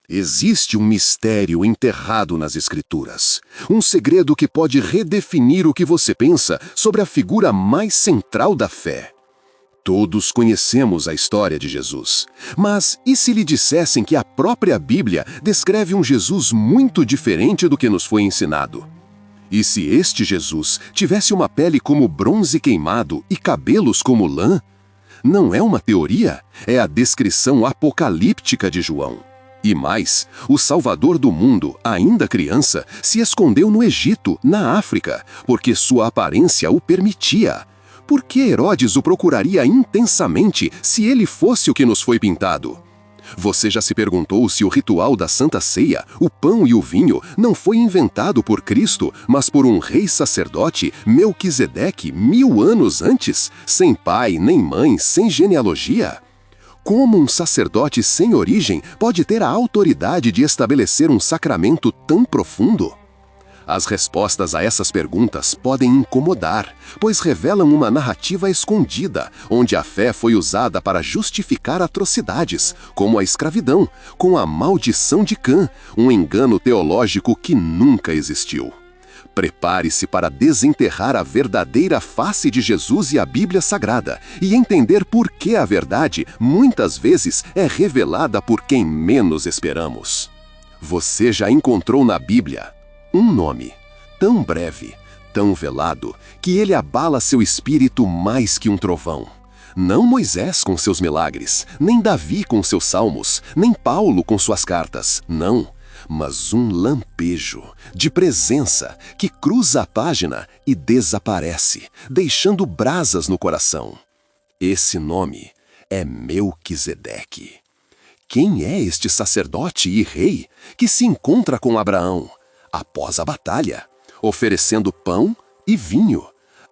Existe um mistério enterrado nas Escrituras. Um segredo que pode redefinir o que você pensa sobre a figura mais central da fé. Todos conhecemos a história de Jesus. Mas e se lhe dissessem que a própria Bíblia descreve um Jesus muito diferente do que nos foi ensinado? E se este Jesus tivesse uma pele como bronze queimado e cabelos como lã? Não é uma teoria, é a descrição apocalíptica de João. E mais, o Salvador do mundo, ainda criança, se escondeu no Egito, na África, porque sua aparência o permitia. Por que Herodes o procuraria intensamente se ele fosse o que nos foi pintado? Você já se perguntou se o ritual da Santa Ceia, o pão e o vinho, não foi inventado por Cristo, mas por um rei sacerdote, Melquisedeque, 1000 anos antes, sem pai nem mãe, sem genealogia? Como um sacerdote sem origem pode ter a autoridade de estabelecer um sacramento tão profundo? As respostas a essas perguntas podem incomodar, pois revelam uma narrativa escondida, onde a fé foi usada para justificar atrocidades, como a escravidão, com a maldição de Cã, um engano teológico que nunca existiu. Prepare-se para desenterrar a verdadeira face de Jesus e a Bíblia Sagrada e entender por que a verdade, muitas vezes, é revelada por quem menos esperamos. Você já encontrou na Bíblia um nome, tão breve, tão velado, que ele abala seu espírito mais que um trovão. Não Moisés com seus milagres, nem Davi com seus salmos, nem Paulo com suas cartas, não. Mas um lampejo de presença que cruza a página e desaparece, deixando brasas no coração. Esse nome é Melquisedeque. Quem é este sacerdote e rei que se encontra com Abraão após a batalha, oferecendo pão e vinho,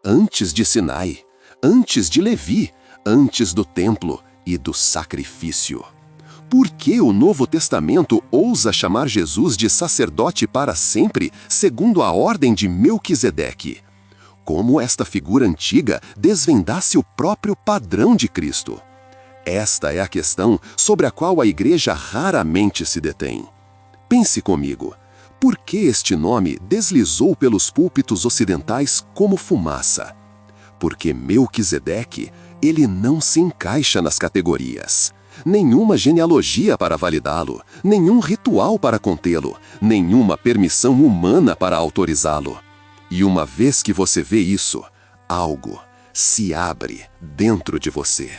antes de Sinai, antes de Levi, antes do templo e do sacrifício? Por que o Novo Testamento ousa chamar Jesus de sacerdote para sempre, segundo a ordem de Melquisedeque? Como esta figura antiga desvendasse o próprio padrão de Cristo? Esta é a questão sobre a qual a Igreja raramente se detém. Pense comigo. Por que este nome deslizou pelos púlpitos ocidentais como fumaça? Porque Melquisedeque, ele não se encaixa nas categorias. Nenhuma genealogia para validá-lo, nenhum ritual para contê-lo, nenhuma permissão humana para autorizá-lo. E uma vez que você vê isso, algo se abre dentro de você.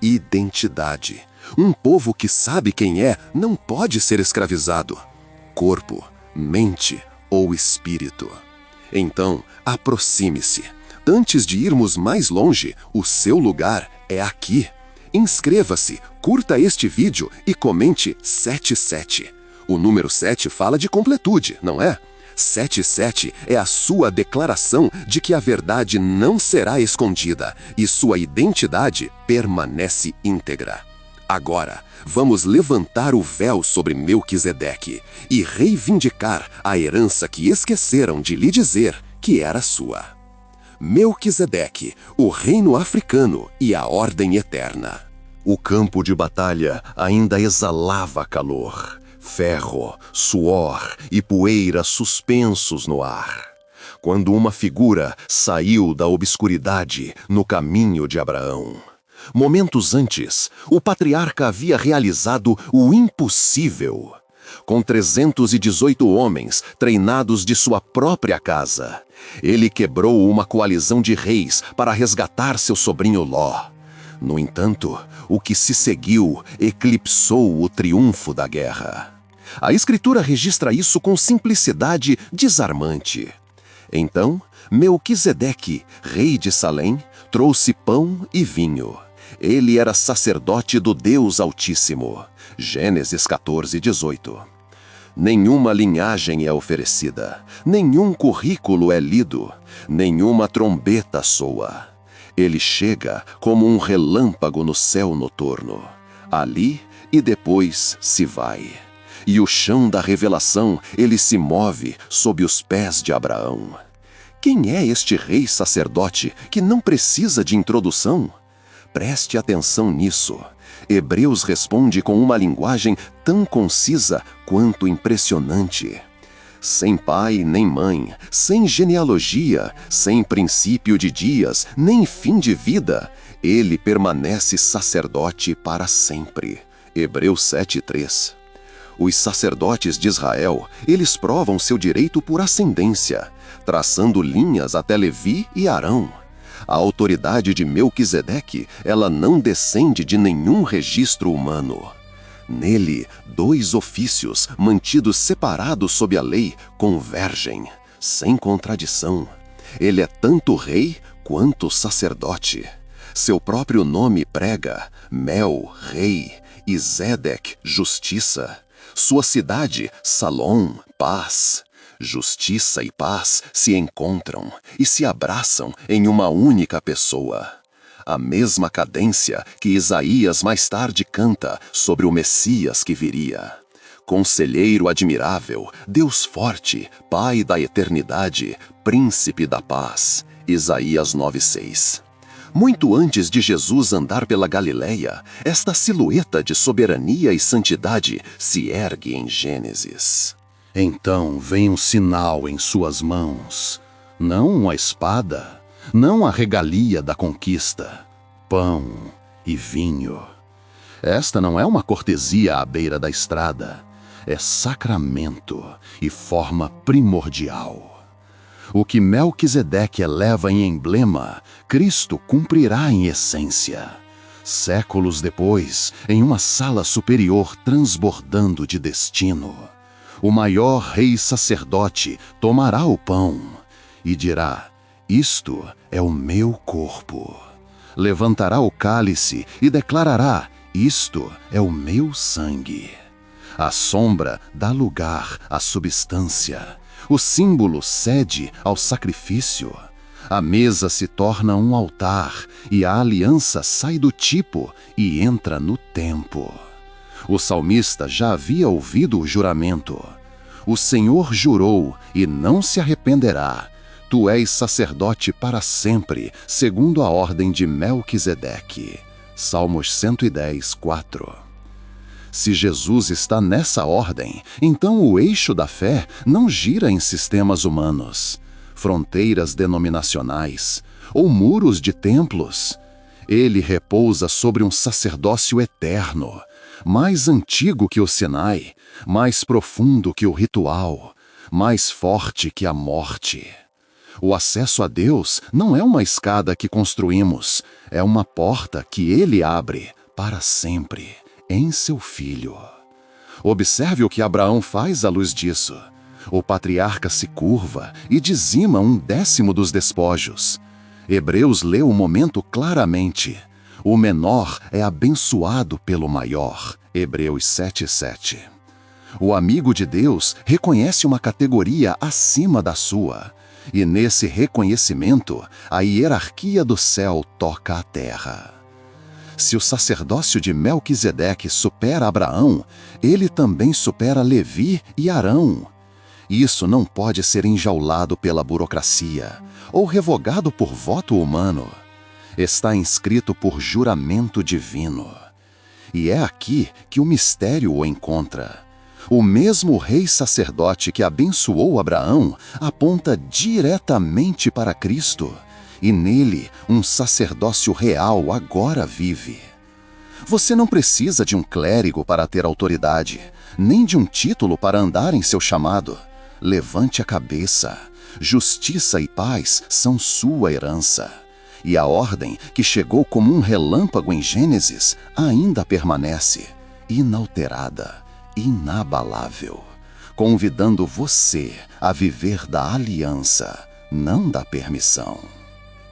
Identidade. Um povo que sabe quem é não pode ser escravizado. Corpo, mente ou espírito. Então, aproxime-se. Antes de irmos mais longe, o seu lugar é aqui. Inscreva-se, curta este vídeo e comente 77. O número 7 fala de completude, não é? 77 é a sua declaração de que a verdade não será escondida e sua identidade permanece íntegra. Agora, vamos levantar o véu sobre Melquisedeque e reivindicar a herança que esqueceram de lhe dizer que era sua. Melquisedeque, o reino africano e a ordem eterna. O campo de batalha ainda exalava calor, ferro, suor e poeira suspensos no ar, quando uma figura saiu da obscuridade no caminho de Abraão. Momentos antes, o patriarca havia realizado o impossível. Com 318 homens treinados de sua própria casa, ele quebrou uma coalizão de reis para resgatar seu sobrinho Ló. No entanto, o que se seguiu eclipsou o triunfo da guerra. A Escritura registra isso com simplicidade desarmante. Então, Melquisedeque, rei de Salém, trouxe pão e vinho. Ele era sacerdote do Deus Altíssimo. Gênesis 14, 18. Nenhuma linhagem é oferecida, nenhum currículo é lido, nenhuma trombeta soa. Ele chega como um relâmpago no céu noturno. Ali e depois se vai. E o chão da revelação, ele se move sob os pés de Abraão. Quem é este rei sacerdote que não precisa de introdução? Preste atenção nisso. Hebreus responde com uma linguagem tão concisa quanto impressionante. Sem pai nem mãe, sem genealogia, sem princípio de dias, nem fim de vida, ele permanece sacerdote para sempre. Hebreus 7:3. Os sacerdotes de Israel, eles provam seu direito por ascendência, traçando linhas até Levi e Arão. A autoridade de Melquisedeque, ela não descende de nenhum registro humano. Nele, dois ofícios, mantidos separados sob a lei, convergem, sem contradição. Ele é tanto rei quanto sacerdote. Seu próprio nome prega: Mel, rei, e Zedec, justiça. Sua cidade, Salom, paz. Justiça e paz se encontram e se abraçam em uma única pessoa. A mesma cadência que Isaías mais tarde canta sobre o Messias que viria. Conselheiro admirável, Deus forte, Pai da eternidade, Príncipe da paz. Isaías 9:6. Muito antes de Jesus andar pela Galileia, esta silhueta de soberania e santidade se ergue em Gênesis. Então vem um sinal em suas mãos, não a espada, não a regalia da conquista, pão e vinho. Esta não é uma cortesia à beira da estrada, é sacramento e forma primordial. O que Melquisedeque eleva em emblema, Cristo cumprirá em essência. Séculos depois, em uma sala superior transbordando de destino, o maior rei sacerdote tomará o pão e dirá: isto é o meu corpo. Levantará o cálice e declarará: isto é o meu sangue. A sombra dá lugar à substância. O símbolo cede ao sacrifício. A mesa se torna um altar e a aliança sai do tipo e entra no tempo. O salmista já havia ouvido o juramento. O Senhor jurou e não se arrependerá. Tu és sacerdote para sempre, segundo a ordem de Melquisedeque. Salmos 110:4. Se Jesus está nessa ordem, então o eixo da fé não gira em sistemas humanos, fronteiras denominacionais ou muros de templos. Ele repousa sobre um sacerdócio eterno, mais antigo que o Sinai, mais profundo que o ritual, mais forte que a morte. O acesso a Deus não é uma escada que construímos, é uma porta que Ele abre para sempre, em seu Filho. Observe o que Abraão faz à luz disso. O patriarca se curva e dizima 1/10 dos despojos. Hebreus lê o momento claramente. O menor é abençoado pelo maior. Hebreus 7:7. O amigo de Deus reconhece uma categoria acima da sua. E nesse reconhecimento, a hierarquia do céu toca a terra. Se o sacerdócio de Melquisedeque supera Abraão, ele também supera Levi e Arão. Isso não pode ser enjaulado pela burocracia ou revogado por voto humano. Está inscrito por juramento divino. E é aqui que o mistério o encontra. O mesmo rei sacerdote que abençoou Abraão aponta diretamente para Cristo. E nele, um sacerdócio real agora vive. Você não precisa de um clérigo para ter autoridade, nem de um título para andar em seu chamado. Levante a cabeça. Justiça e paz são sua herança. E a ordem, que chegou como um relâmpago em Gênesis, ainda permanece, inalterada, inabalável, convidando você a viver da aliança, não da permissão.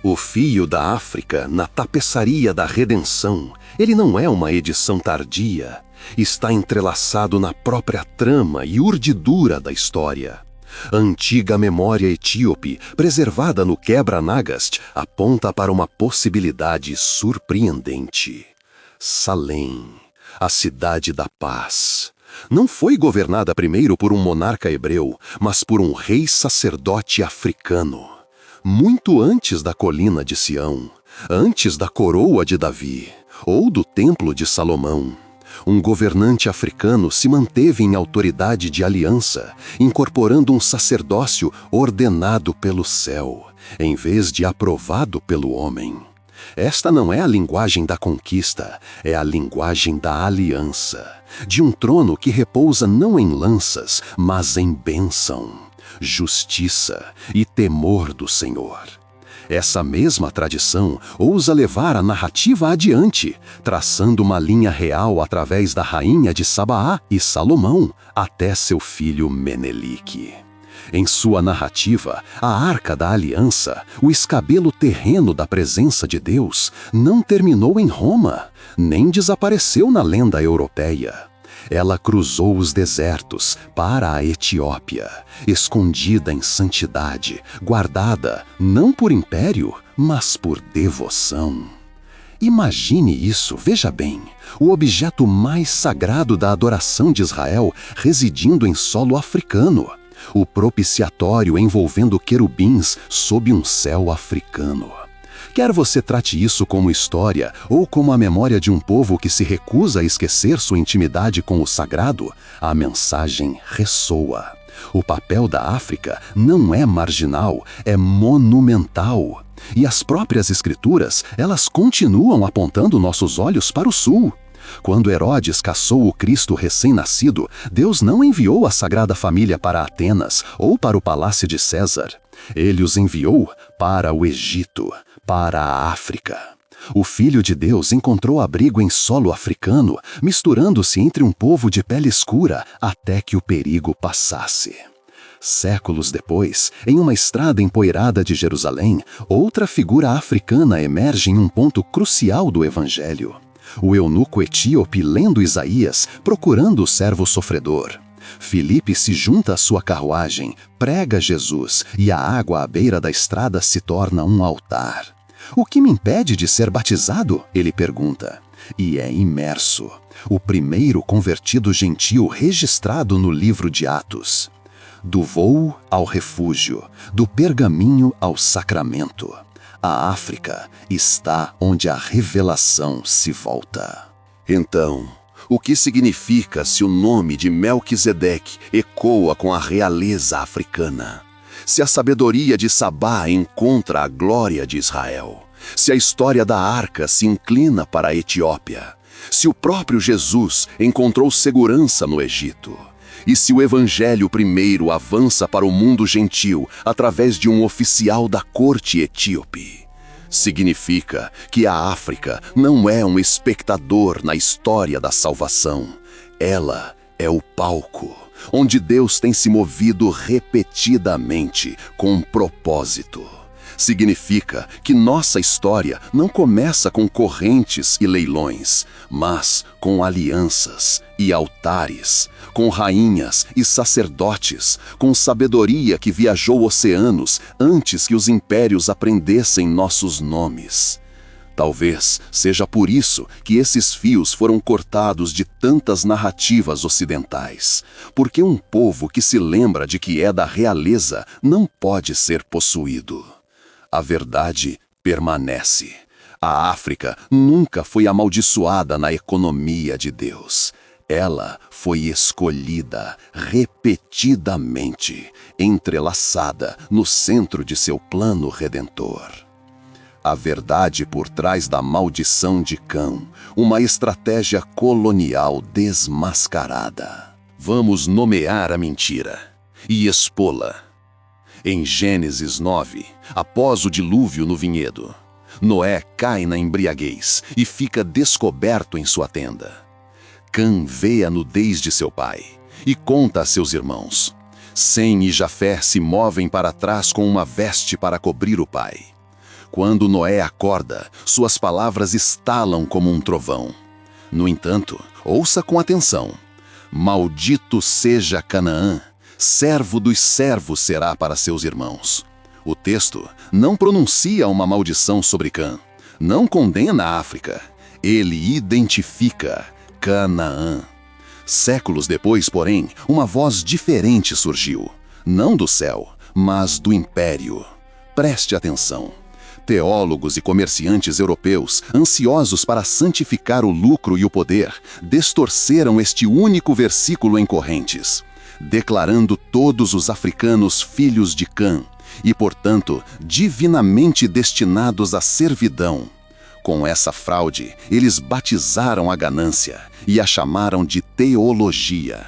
O fio da África na tapeçaria da redenção, ele não é uma edição tardia, está entrelaçado na própria trama e urdidura da história. A antiga memória etíope, preservada no quebra-nagast, aponta para uma possibilidade surpreendente. Salém, a cidade da paz, não foi governada primeiro por um monarca hebreu, mas por um rei sacerdote africano. Muito antes da colina de Sião, Antes da coroa de Davi ou do templo de Salomão, um governante africano se manteve em autoridade de aliança, incorporando um sacerdócio ordenado pelo céu, em vez de aprovado pelo homem. Esta não é a linguagem da conquista, é a linguagem da aliança, de um trono que repousa não em lanças, mas em bênção, justiça e temor do Senhor. Essa mesma tradição ousa levar a narrativa adiante, traçando uma linha real através da rainha de Sabaá e Salomão até seu filho Menelique. Em sua narrativa, a Arca da Aliança, o escabelo terreno da presença de Deus, não terminou em Roma, nem desapareceu na lenda europeia. Ela cruzou os desertos para a Etiópia, escondida em santidade, guardada não por império, mas por devoção. Imagine isso, veja bem, o objeto mais sagrado da adoração de Israel residindo em solo africano, o propiciatório envolvendo querubins sob um céu africano. Quer você trate isso como história ou como a memória de um povo que se recusa a esquecer sua intimidade com o sagrado, a mensagem ressoa. O papel da África não é marginal, é monumental. E as próprias escrituras, elas continuam apontando nossos olhos para o sul. Quando Herodes caçou o Cristo recém-nascido, Deus não enviou a Sagrada Família para Atenas ou para o palácio de César. Ele os enviou para o Egito, para a África. O Filho de Deus encontrou abrigo em solo africano, misturando-se entre um povo de pele escura até que o perigo passasse. Séculos depois, em uma estrada empoeirada de Jerusalém, outra figura africana emerge em um ponto crucial do Evangelho. O eunuco etíope lendo Isaías, procurando o servo sofredor. Filipe se junta à sua carruagem, prega Jesus e a água à beira da estrada se torna um altar. O que me impede de ser batizado? Ele pergunta. E é imerso, o primeiro convertido gentil registrado no livro de Atos. Do voo ao refúgio, do pergaminho ao sacramento. A África está onde a revelação se volta. Então, o que significa se o nome de Melquisedeque ecoa com a realeza africana? Se a sabedoria de Sabá encontra a glória de Israel? Se a história da arca se inclina para a Etiópia? Se o próprio Jesus encontrou segurança no Egito? E se o Evangelho primeiro avança para o mundo gentil através de um oficial da corte etíope? Significa que a África não é um espectador na história da salvação. Ela é o palco, onde Deus tem se movido repetidamente com um propósito. Significa que nossa história não começa com correntes e leilões, mas com alianças e altares, com rainhas e sacerdotes, com sabedoria que viajou oceanos antes que os impérios aprendessem nossos nomes. Talvez seja por isso que esses fios foram cortados de tantas narrativas ocidentais, porque um povo que se lembra de que é da realeza não pode ser possuído. A verdade permanece. A África nunca foi amaldiçoada na economia de Deus. Ela foi escolhida repetidamente, entrelaçada no centro de seu plano redentor. A verdade por trás da maldição de Cã, uma estratégia colonial desmascarada. Vamos nomear a mentira e expô-la. Em Gênesis 9, após o dilúvio no vinhedo, Noé cai na embriaguez e fica descoberto em sua tenda. Cã vê a nudez de seu pai e conta a seus irmãos. Sem e Jafé se movem para trás com uma veste para cobrir o pai. Quando Noé acorda, suas palavras estalam como um trovão. No entanto, ouça com atenção. Maldito seja Canaã, servo dos servos será para seus irmãos. O texto não pronuncia uma maldição sobre Cã, não condena a África. Ele identifica Canaã. Séculos depois, porém, uma voz diferente surgiu, não do céu, mas do império. Preste atenção. Teólogos e comerciantes europeus, ansiosos para santificar o lucro e o poder, distorceram este único versículo em correntes, declarando todos os africanos filhos de Cã e, portanto, divinamente destinados à servidão. Com essa fraude, eles batizaram a ganância e a chamaram de teologia.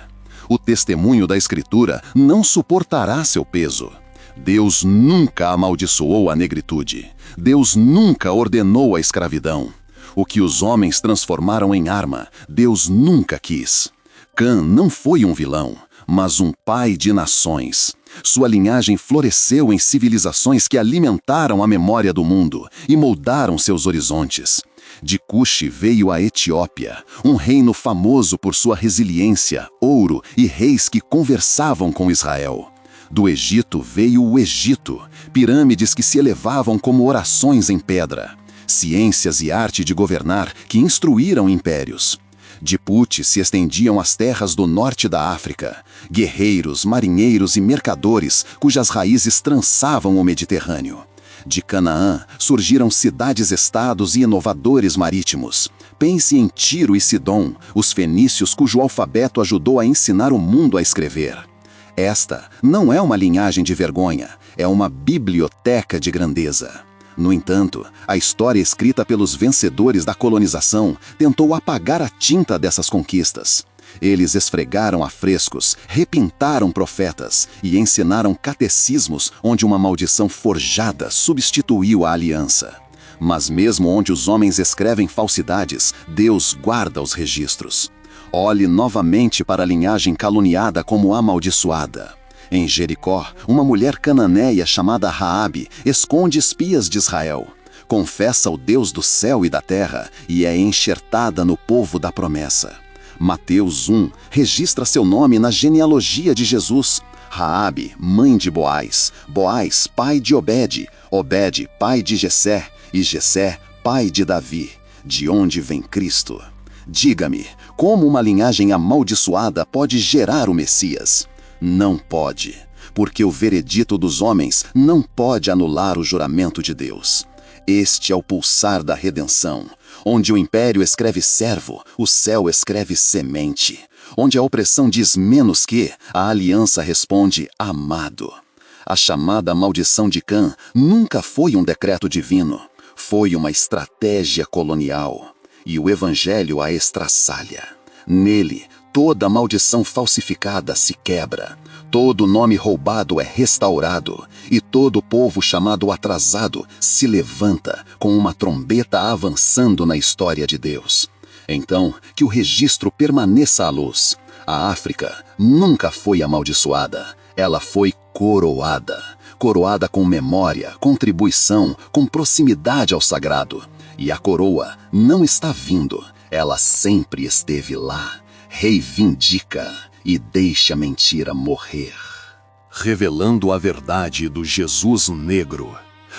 O testemunho da Escritura não suportará seu peso. Deus nunca amaldiçoou a negritude. Deus nunca ordenou a escravidão. O que os homens transformaram em arma, Deus nunca quis. Cã não foi um vilão, mas um pai de nações. Sua linhagem floresceu em civilizações que alimentaram a memória do mundo e moldaram seus horizontes. De Cuxi veio a Etiópia, um reino famoso por sua resiliência, ouro e reis que conversavam com Israel. Do Egito veio o Egito, pirâmides que se elevavam como orações em pedra, ciências e arte de governar que instruíram impérios. De Put se estendiam as terras do norte da África, guerreiros, marinheiros e mercadores cujas raízes trançavam o Mediterrâneo. De Canaã surgiram cidades-estados e inovadores marítimos. Pense em Tiro e Sidom, os fenícios cujo alfabeto ajudou a ensinar o mundo a escrever. Esta não é uma linhagem de vergonha, é uma biblioteca de grandeza. No entanto, a história escrita pelos vencedores da colonização tentou apagar a tinta dessas conquistas. Eles esfregaram afrescos, repintaram profetas e ensinaram catecismos onde uma maldição forjada substituiu a aliança. Mas mesmo onde os homens escrevem falsidades, Deus guarda os registros. Olhe novamente para a linhagem caluniada como amaldiçoada. Em Jericó, uma mulher cananeia chamada Raabe esconde espias de Israel. Confessa o Deus do céu e da terra e é enxertada no povo da promessa. Mateus 1 registra seu nome na genealogia de Jesus. Raabe, mãe de Boaz, Boaz, pai de Obed, Obed, pai de Jessé, e Jessé, pai de Davi, de onde vem Cristo. Diga-me, como uma linhagem amaldiçoada pode gerar o Messias? Não pode, porque o veredito dos homens não pode anular o juramento de Deus. Este é o pulsar da redenção, onde o império escreve servo, o céu escreve semente. Onde a opressão diz menos que, a aliança responde amado. A chamada maldição de Cã nunca foi um decreto divino, foi uma estratégia colonial. E o evangelho a estraçalha. Nele, toda maldição falsificada se quebra, todo nome roubado é restaurado, e todo povo chamado atrasado se levanta com uma trombeta avançando na história de Deus. Então, que o registro permaneça à luz. A África nunca foi amaldiçoada, ela foi coroada. Coroada com memória, contribuição, com proximidade ao sagrado. E a coroa não está vindo, ela sempre esteve lá. Reivindica e deixa a mentira morrer. Revelando a verdade do Jesus negro.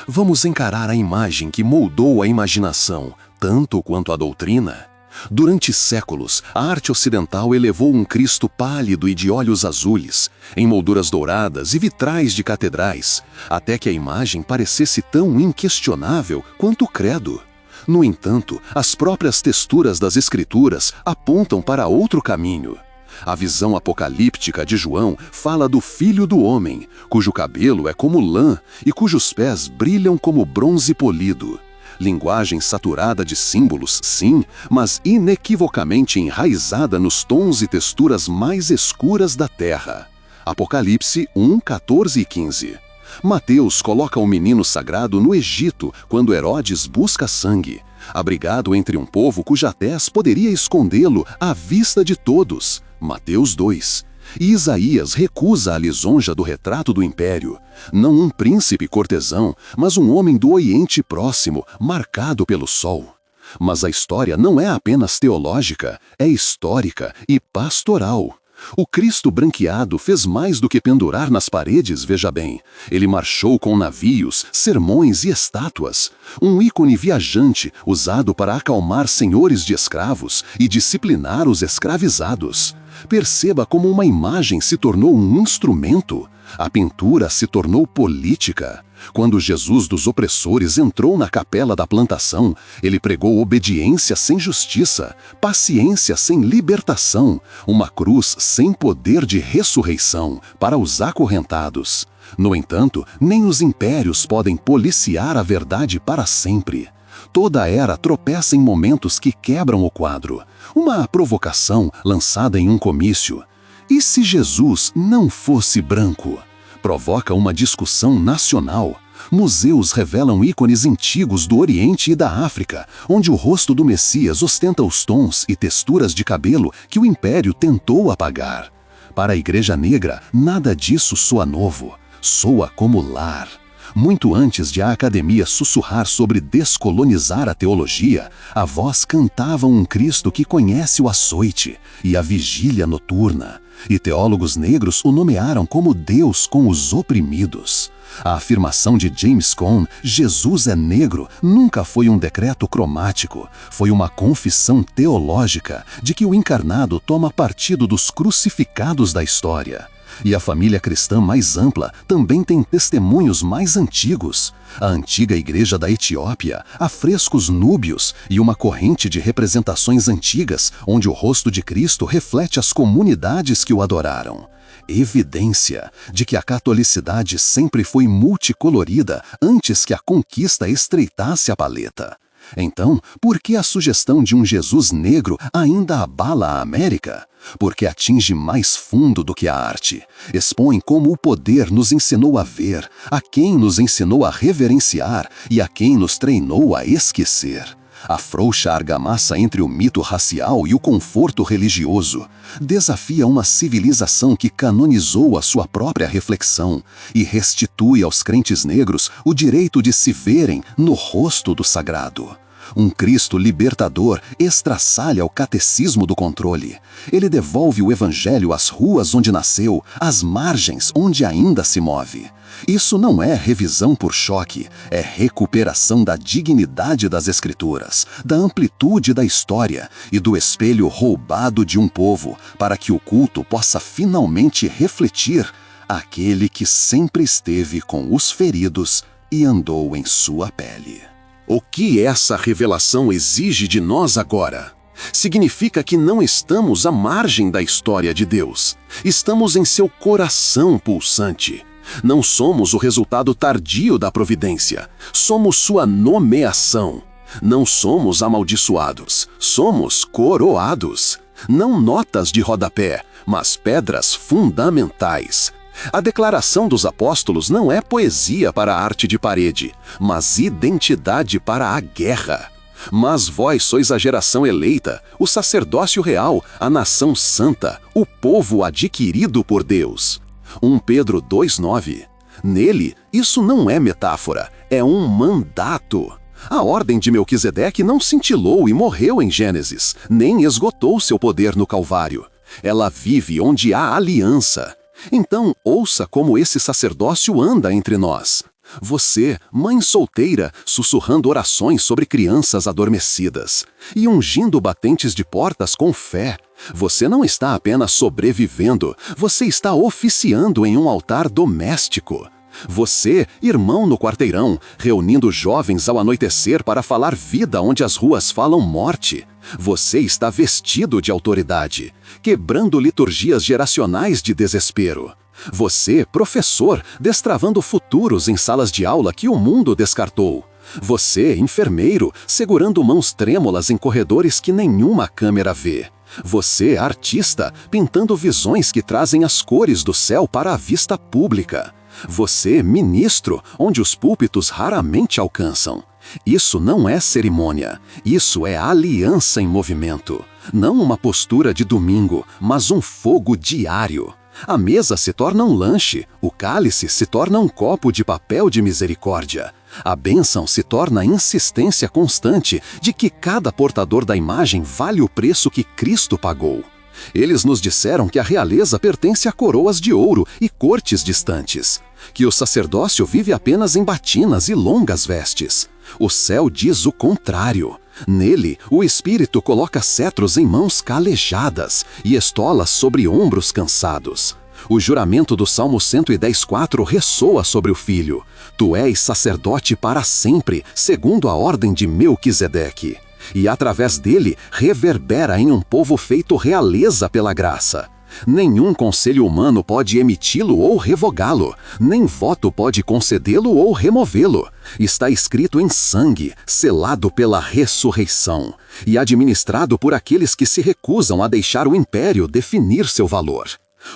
Vamos encarar a imagem que moldou a imaginação, tanto quanto a doutrina. Durante séculos, a arte ocidental elevou um Cristo pálido e de olhos azuis, em molduras douradas e vitrais de catedrais, até que a imagem parecesse tão inquestionável quanto o credo. No entanto, as próprias texturas das Escrituras apontam para outro caminho. A visão apocalíptica de João fala do Filho do Homem, cujo cabelo é como lã e cujos pés brilham como bronze polido. Linguagem saturada de símbolos, sim, mas inequivocamente enraizada nos tons e texturas mais escuras da terra. Apocalipse 1, 14 e 15. Mateus coloca o menino sagrado no Egito quando Herodes busca sangue, abrigado entre um povo cuja tez poderia escondê-lo à vista de todos. Mateus 2. E Isaías recusa a lisonja do retrato do império, não um príncipe cortesão, mas um homem do Oriente Próximo, marcado pelo sol. Mas a história não é apenas teológica, é histórica e pastoral. O Cristo branqueado fez mais do que pendurar nas paredes, veja bem. Ele marchou com navios, sermões e estátuas. Um ícone viajante usado para acalmar senhores de escravos e disciplinar os escravizados. Perceba como uma imagem se tornou um instrumento. A pintura se tornou política. Quando Jesus dos opressores entrou na capela da plantação, ele pregou obediência sem justiça, paciência sem libertação, uma cruz sem poder de ressurreição para os acorrentados. No entanto, nem os impérios podem policiar a verdade para sempre. Toda era tropeça em momentos que quebram o quadro. Uma provocação lançada em um comício. E se Jesus não fosse branco? Provoca uma discussão nacional. Museus revelam ícones antigos do Oriente e da África, onde o rosto do Messias ostenta os tons e texturas de cabelo que o Império tentou apagar. Para a Igreja Negra, nada disso soa novo, soa como lar. Muito antes de a academia sussurrar sobre descolonizar a teologia, a voz cantava um Cristo que conhece o açoite e a vigília noturna, e teólogos negros o nomearam como Deus com os oprimidos. A afirmação de James Cone, Jesus é negro, nunca foi um decreto cromático, foi uma confissão teológica de que o encarnado toma partido dos crucificados da história. E a família cristã mais ampla também tem testemunhos mais antigos. A antiga igreja da Etiópia, afrescos núbios e uma corrente de representações antigas, onde o rosto de Cristo reflete as comunidades que o adoraram. Evidência de que a catolicidade sempre foi multicolorida antes que a conquista estreitasse a paleta. Então, por que a sugestão de um Jesus negro ainda abala a América? Porque atinge mais fundo do que a arte. Expõe como o poder nos ensinou a ver, a quem nos ensinou a reverenciar e a quem nos treinou a esquecer. Afrouxa a argamassa entre o mito racial e o conforto religioso. Desafia uma civilização que canonizou a sua própria reflexão e restitui aos crentes negros o direito de se verem no rosto do sagrado. Um Cristo libertador estraçalha o catecismo do controle. Ele devolve o evangelho às ruas onde nasceu, às margens onde ainda se move. Isso não é revisão por choque, é recuperação da dignidade das Escrituras, da amplitude da história e do espelho roubado de um povo, para que o culto possa finalmente refletir aquele que sempre esteve com os feridos e andou em sua pele. O que essa revelação exige de nós agora? Significa que não estamos à margem da história de Deus. Estamos em seu coração pulsante. Não somos o resultado tardio da providência. Somos sua nomeação. Não somos amaldiçoados. Somos coroados. Não notas de rodapé, mas pedras fundamentais. A declaração dos apóstolos não é poesia para a arte de parede, mas identidade para a guerra. Mas vós sois a geração eleita, o sacerdócio real, a nação santa, o povo adquirido por Deus. 1 Pedro 2,9. Nele, isso não é metáfora, é um mandato. A ordem de Melquisedeque não cintilou e morreu em Gênesis, nem esgotou seu poder no Calvário. Ela vive onde há aliança. Então, ouça como esse sacerdócio anda entre nós. Você, mãe solteira, sussurrando orações sobre crianças adormecidas e ungindo batentes de portas com fé. Você não está apenas sobrevivendo, você está oficiando em um altar doméstico. Você, irmão no quarteirão, reunindo jovens ao anoitecer para falar vida onde as ruas falam morte. Você está vestido de autoridade, quebrando liturgias geracionais de desespero. Você, professor, destravando futuros em salas de aula que o mundo descartou. Você, enfermeiro, segurando mãos trêmulas em corredores que nenhuma câmera vê. Você, artista, pintando visões que trazem as cores do céu para a vista pública. Você, ministro, onde os púlpitos raramente alcançam. Isso não é cerimônia, isso é aliança em movimento. Não uma postura de domingo, mas um fogo diário. A mesa se torna um lanche, o cálice se torna um copo de papel de misericórdia. A bênção se torna a insistência constante de que cada portador da imagem vale o preço que Cristo pagou. Eles nos disseram que a realeza pertence a coroas de ouro e cortes distantes, que o sacerdócio vive apenas em batinas e longas vestes. O céu diz o contrário. Nele, o Espírito coloca cetros em mãos calejadas e estolas sobre ombros cansados. O juramento do Salmo 110:4 ressoa sobre o Filho. Tu és sacerdote para sempre, segundo a ordem de Melquisedeque. E através dele reverbera em um povo feito realeza pela graça. Nenhum conselho humano pode emiti-lo ou revogá-lo, nem voto pode concedê-lo ou removê-lo. Está escrito em sangue, selado pela ressurreição, e administrado por aqueles que se recusam a deixar o império definir seu valor.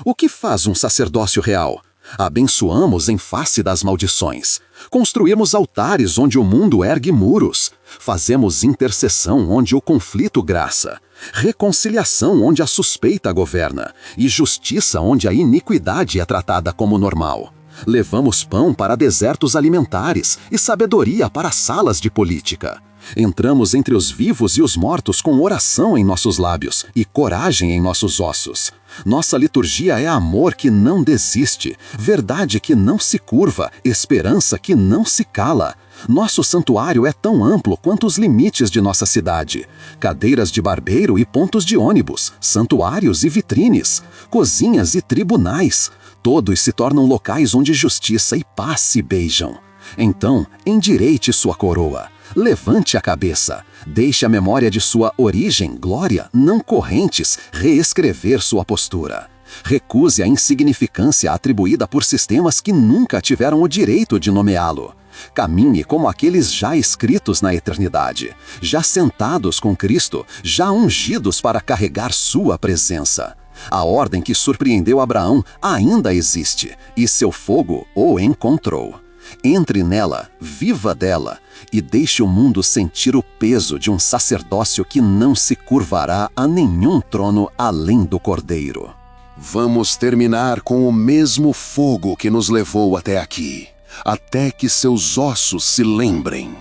O que faz um sacerdócio real? Abençoamos em face das maldições. Construímos altares onde o mundo ergue muros. Fazemos intercessão onde o conflito graça. Reconciliação onde a suspeita governa. E justiça onde a iniquidade é tratada como normal. Levamos pão para desertos alimentares e sabedoria para salas de política. Entramos entre os vivos e os mortos com oração em nossos lábios e coragem em nossos ossos. Nossa liturgia é amor que não desiste, verdade que não se curva, esperança que não se cala. Nosso santuário é tão amplo quanto os limites de nossa cidade. Cadeiras de barbeiro e pontos de ônibus, santuários e vitrines, cozinhas e tribunais. Todos se tornam locais onde justiça e paz se beijam. Então, endireite sua coroa. Levante a cabeça, deixe a memória de sua origem, glória, não correntes, reescrever sua postura. Recuse a insignificância atribuída por sistemas que nunca tiveram o direito de nomeá-lo. Caminhe como aqueles já escritos na eternidade, já sentados com Cristo, já ungidos para carregar sua presença. A ordem que surpreendeu Abraão ainda existe, e seu fogo o encontrou. Entre nela, viva dela, e deixe o mundo sentir o peso de um sacerdócio que não se curvará a nenhum trono além do Cordeiro. Vamos terminar com o mesmo fogo que nos levou até aqui, até que seus ossos se lembrem.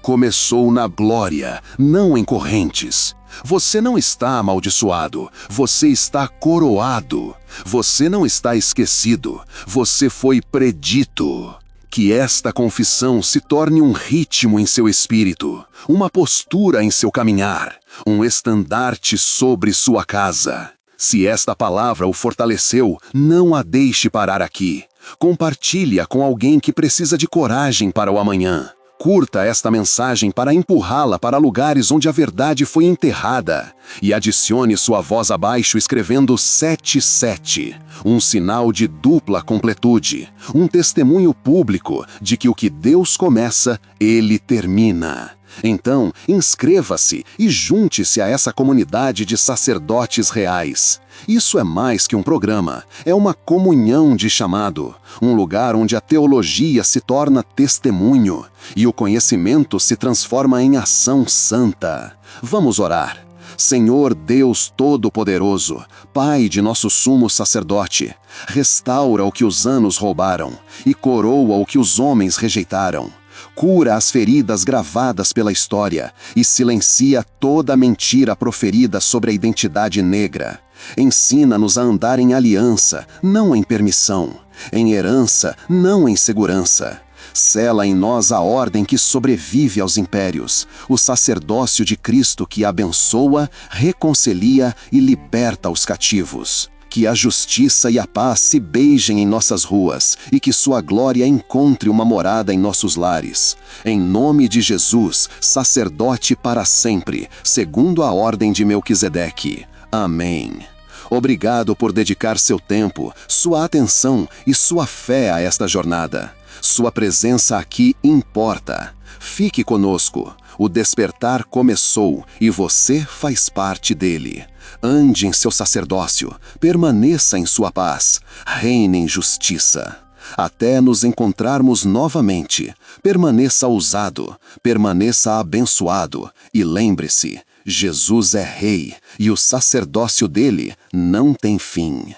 Começou na glória, não em correntes. Você não está amaldiçoado, você está coroado. Você não está esquecido, você foi predito. Que esta confissão se torne um ritmo em seu espírito, uma postura em seu caminhar, um estandarte sobre sua casa. Se esta palavra o fortaleceu, não a deixe parar aqui. Compartilhe-a com alguém que precisa de coragem para o amanhã. Curta esta mensagem para empurrá-la para lugares onde a verdade foi enterrada. E adicione sua voz abaixo escrevendo 77, um sinal de dupla completude, um testemunho público de que o que Deus começa, Ele termina. Então, inscreva-se e junte-se a essa comunidade de sacerdotes reais. Isso é mais que um programa, é uma comunhão de chamado, um lugar onde a teologia se torna testemunho e o conhecimento se transforma em ação santa. Vamos orar. Senhor Deus Todo-Poderoso, Pai de nosso sumo sacerdote, restaura o que os anos roubaram e coroa o que os homens rejeitaram. Cura as feridas gravadas pela história e silencia toda a mentira proferida sobre a identidade negra. Ensina-nos a andar em aliança, não em permissão, em herança, não em segurança. Sela em nós a ordem que sobrevive aos impérios, o sacerdócio de Cristo que abençoa, reconcilia e liberta os cativos. Que a justiça e a paz se beijem em nossas ruas e que sua glória encontre uma morada em nossos lares. Em nome de Jesus, sacerdote para sempre, segundo a ordem de Melquisedeque. Amém. Obrigado por dedicar seu tempo, sua atenção e sua fé a esta jornada. Sua presença aqui importa. Fique conosco. O despertar começou e você faz parte dele. Ande em seu sacerdócio, permaneça em sua paz, reine em justiça. Até nos encontrarmos novamente, permaneça ousado, permaneça abençoado e lembre-se, Jesus é Rei e o sacerdócio dele não tem fim.